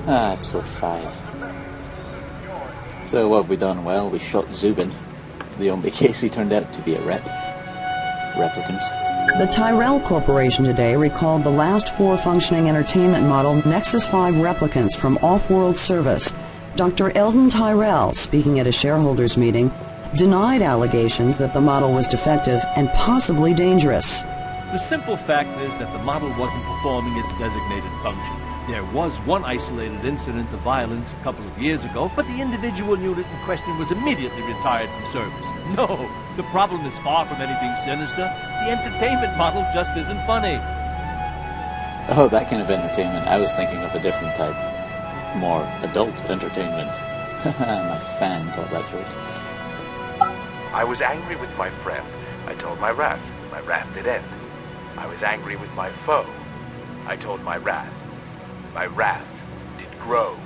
Episode 5. So what have we done? Well, we shot Zubin, the only case he turned out to be a replicant. The Tyrell Corporation today recalled the last 4 functioning entertainment model Nexus 5 replicants from off-world service. Dr. Eldon Tyrell, speaking at a shareholders meeting, denied allegations that the model was defective and possibly dangerous. The simple fact is that the model wasn't performing its designated function. There was one isolated incident of violence a couple of years ago, but the individual unit in question was immediately retired from service. No, the problem is far from anything sinister. The entertainment model just isn't funny. Oh, that kind of entertainment. I was thinking of a different type. More adult entertainment. My fan got that joke. I was angry with my friend. I told my wrath. My wrath did end. I was angry with my foe. I told my wrath. My wrath did grow.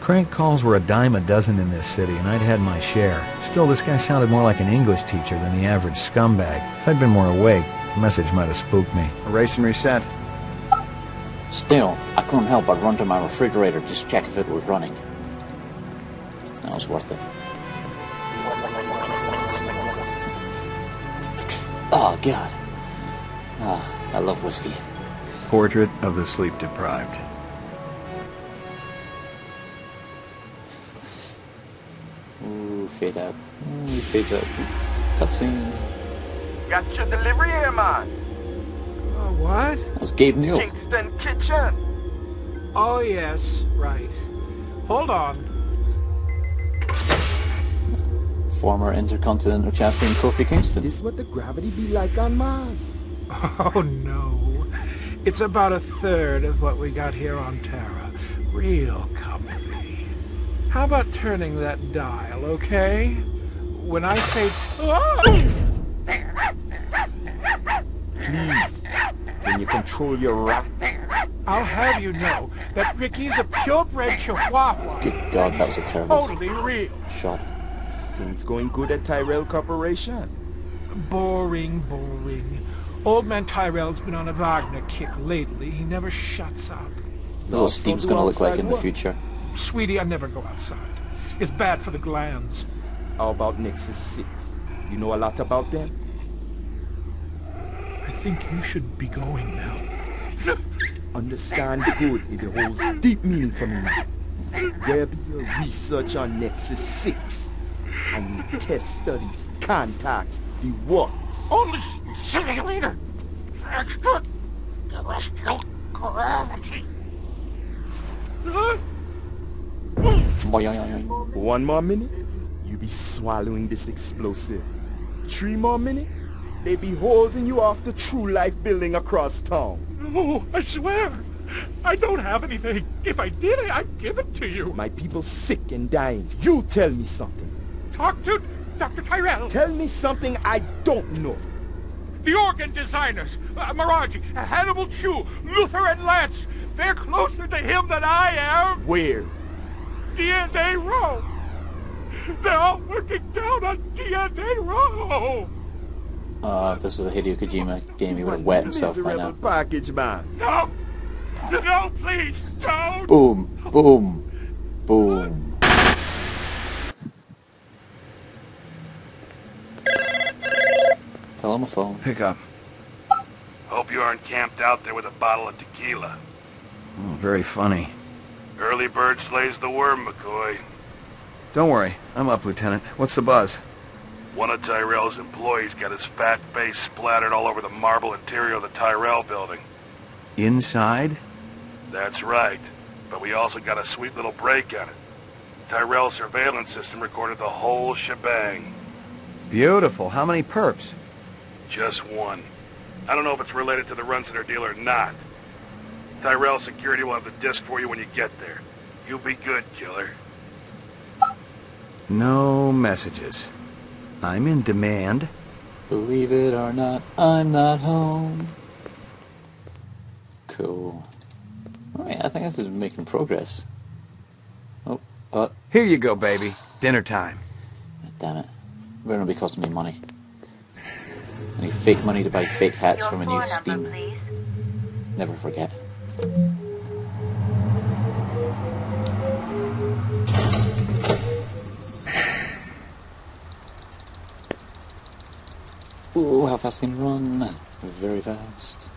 Crank calls were a dime a dozen in this city, and I'd had my share. Still, this guy sounded more like an English teacher than the average scumbag. If I'd been more awake, the message might have spooked me. Erase and reset. Still, I couldn't help but run to my refrigerator just to check if it was running. That was worth it. Oh, God. I love whiskey. Portrait of the sleep-deprived. Ooh, fade out. Ooh, fades out. Cutscene. Got your delivery here, man. What? That's Gabe Newell. Kingston Kitchen. Oh, yes, right. Hold on. Former Intercontinental Champion Kofi Kingston. This what the gravity be like on Mars? Oh, no. It's about a third of what we got here on Terra. Real comfy. How about turning that dial, okay? When I say... Oh! Please, can you control your rat? I'll have you know that Ricky's a purebred Chihuahua. Good God, that was a terrible Totally real. shot. Things going good at Tyrell Corporation? Boring, boring. Old man Tyrell's been on a Wagner kick lately. He never shuts up. That's what Steve's gonna look like in the future. Sweetie, I never go outside. It's bad for the glands. How about Nexus 6? You know a lot about them? I think you should be going now. Understand good, it holds deep meaning for me. Where be your research on Nexus 6? And your test studies, contacts, the works. Only simulator! Extraterrestrial gravity! One more minute, you be swallowing this explosive. 3 more minutes, they be hosing you off the True Life building across town. No, I swear, I don't have anything. If I did, I'd give it to you. My people sick and dying. You tell me something. Talk to Dr. Tyrell. Tell me something I don't know. The organ designers, Miraji, Hannibal Chu, Luther and Lance. They're closer to him than I am. Where? DNA Row. They're all working down on DNA Row. If this was a Hideo Kojima game, he would have wet himself by now. Package, man. No! No, please, don't! Boom, boom, boom. Tell him a phone. Pick up. Hope you aren't camped out there with a bottle of tequila. Oh, very funny. Early bird slays the worm, McCoy. Don't worry, I'm up, Lieutenant. What's the buzz? One of Tyrell's employees got his fat face splattered all over the marble interior of the Tyrell building. Inside? That's right. But we also got a sweet little break on it. Tyrell surveillance system recorded the whole shebang. Beautiful. How many perps? Just one. I don't know if it's related to the Runciner deal or not. Tyrell security will have the disc for you when you get there. You'll be good, killer. No messages. I'm in demand. Believe it or not, I'm not home. Cool. Alright, I think this is making progress. Oh, Here you go, baby. Dinner time. damn it. Better not be costing me money. I need fake money to buy fake hats from a new Steam. Please. Never forget. Ooh, how fast can you run? Very fast.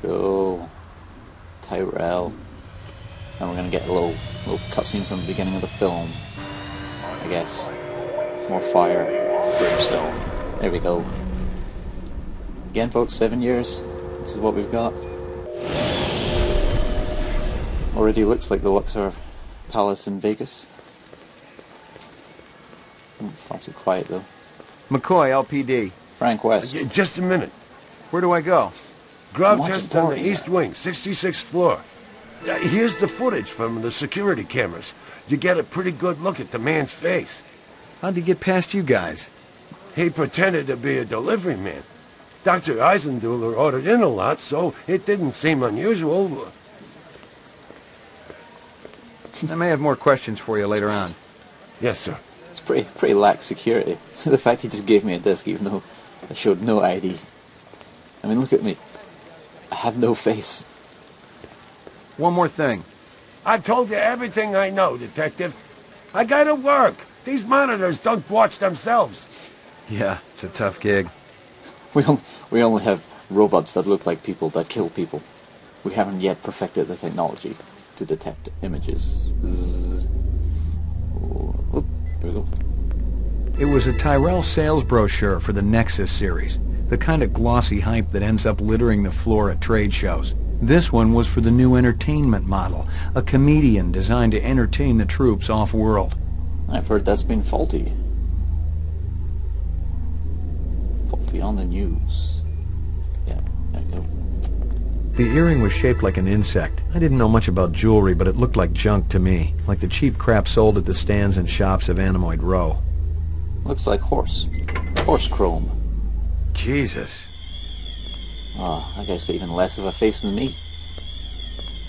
Cool. Tyrell. And we're gonna get a little cutscene from the beginning of the film, I guess. More fire. Brimstone. There we go. Again, folks, 7 years. This is what we've got. Already looks like the Luxor Palace in Vegas. Far too quiet, though. McCoy, LPD. Frank West. Just a minute. Where do I go? Grub Watch just it on the party. east wing, 66th floor. Here's the footage from the security cameras. You get a pretty good look at the man's face. How'd he get past you guys? He pretended to be a delivery man. Dr. Eisenduler ordered in a lot, so it didn't seem unusual. I may have more questions for you later on. Yes, sir. It's pretty lax security. The fact he just gave me a disc even though I showed no ID. I mean, look at me. I have no face. One more thing. I've told you everything I know, Detective. I gotta work. These monitors don't watch themselves. Yeah, it's a tough gig. We only have robots that look like people that kill people. We haven't yet perfected the technology to detect images. Oop, here we go. It was a Tyrell sales brochure for the Nexus series, the kind of glossy hype that ends up littering the floor at trade shows. This one was for the new entertainment model, a comedian designed to entertain the troops off-world. I've heard that's been faulty. Faulty on the news. Yeah, there you go. The earring was shaped like an insect. I didn't know much about jewelry, but it looked like junk to me, like the cheap crap sold at the stands and shops of Animoid Row. Looks like horse chrome. Jesus. Oh, that guy's got even less of a face than me.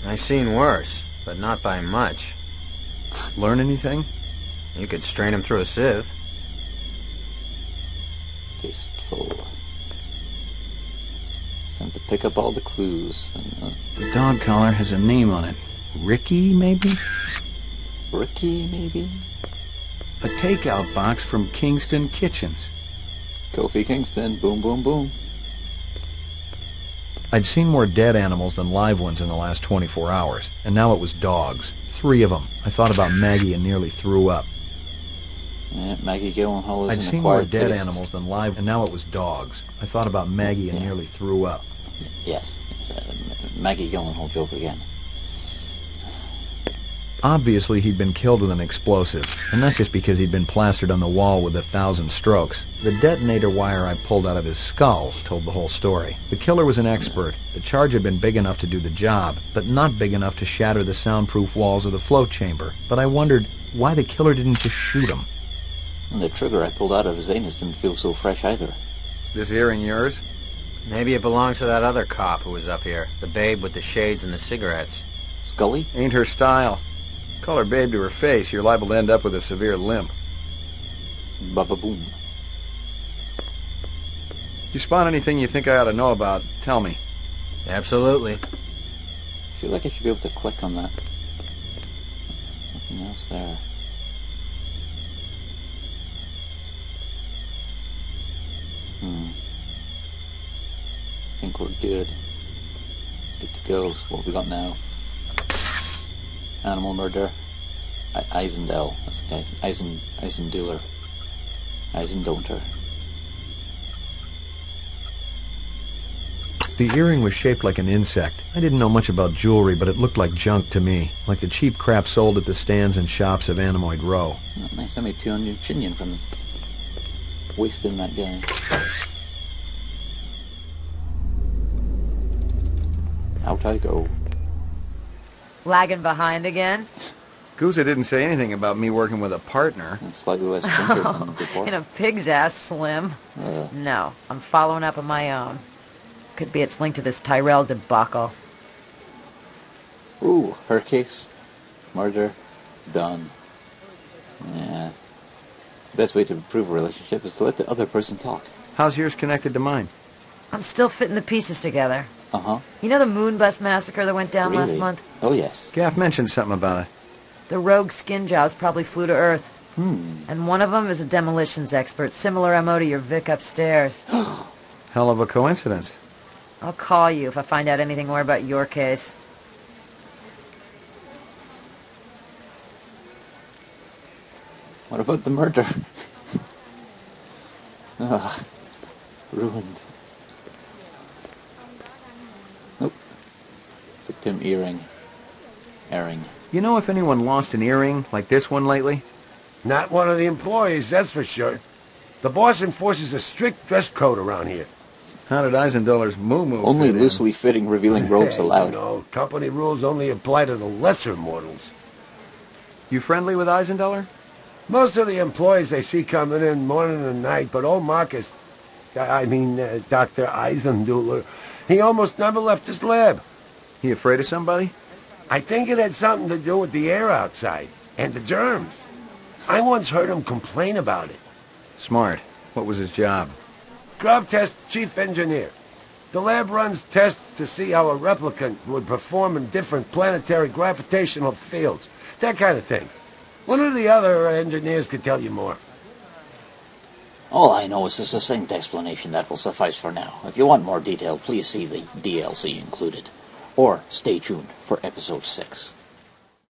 I seen worse, but not by much. Learn anything? You could strain him through a sieve. Tasteful. It's time to pick up all the clues. The dog collar has a name on it. Ricky, maybe? Ricky, maybe? A takeout box from Kingston Kitchens. Kofi Kingston, boom, boom, boom. I'd seen more dead animals than live ones in the last 24 hours, and now it was dogs. 3 of them. I thought about Maggie and nearly threw up. Yeah, Maggie Gyllenhaal is I'd an seen more acquired dead taste. animals than live, and now it was dogs. I thought about Maggie and nearly threw up. Yes, Maggie Gyllenhaal joke again. Obviously, he'd been killed with an explosive, and not just because he'd been plastered on the wall with 1,000 strokes. The detonator wire I pulled out of his skull told the whole story. The killer was an expert. The charge had been big enough to do the job, but not big enough to shatter the soundproof walls of the float chamber. But I wondered why the killer didn't just shoot him. And the trigger I pulled out of his anus didn't feel so fresh either. This earring yours? Maybe it belongs to that other cop who was up here. The babe with the shades and the cigarettes. Scully? Ain't her style. Call her babe to her face, you're liable to end up with a severe limp. Baba boom. If you spot anything you think I ought to know about, tell me. Absolutely. I feel like I should be able to click on that. Nothing else there. I think we're good. Good to go. So what have we got now? Animal murder. Eisendel. That's the guy. Eisenduler. Eisendolter. The earring was shaped like an insect. I didn't know much about jewelry, but it looked like junk to me, like the cheap crap sold at the stands and shops of Animoid Row. Oh, nice. I made 200 chinion from wasting that guy. Out I go. Lagging behind again? Guza didn't say anything about me working with a partner. It's slightly less sprinter than before. In a pig's ass, Slim. No, I'm following up on my own. Could be it's linked to this Tyrell debacle. Ooh, her case. Murder. Done. Yeah. Best way to improve a relationship is to let the other person talk. How's yours connected to mine? I'm still fitting the pieces together. Uh-huh. You know the moon bus massacre that went down last Really? month? Oh, yes. Gaff mentioned something about it. The rogue skin jobs probably flew to Earth. And one of them is a demolitions expert, similar MO to your Vic upstairs. Hell of a coincidence. I'll call you if I find out anything more about your case. What about the murder? Ugh. Ruined. Nope. Victim Airing. You know if anyone lost an earring like this one lately? Not one of the employees, that's for sure. The boss enforces a strict dress code around here. How did Eisendoller's moo-moo Only fit in? loosely fitting revealing robes allowed. No, company rules only apply to the lesser mortals. You friendly with Eisendoller? Most of the employees I see coming in morning and night, but old Marcus, Dr. Eisendoller, he almost never left his lab. He afraid of somebody? I think it had something to do with the air outside, and the germs. I once heard him complain about it. Smart. What was his job? Grub test chief engineer. The lab runs tests to see how a replicant would perform in different planetary gravitational fields. That kind of thing. One of the other engineers could tell you more. All I know is a succinct explanation that will suffice for now. If you want more detail, please see the DLC included. Or stay tuned for episode 6.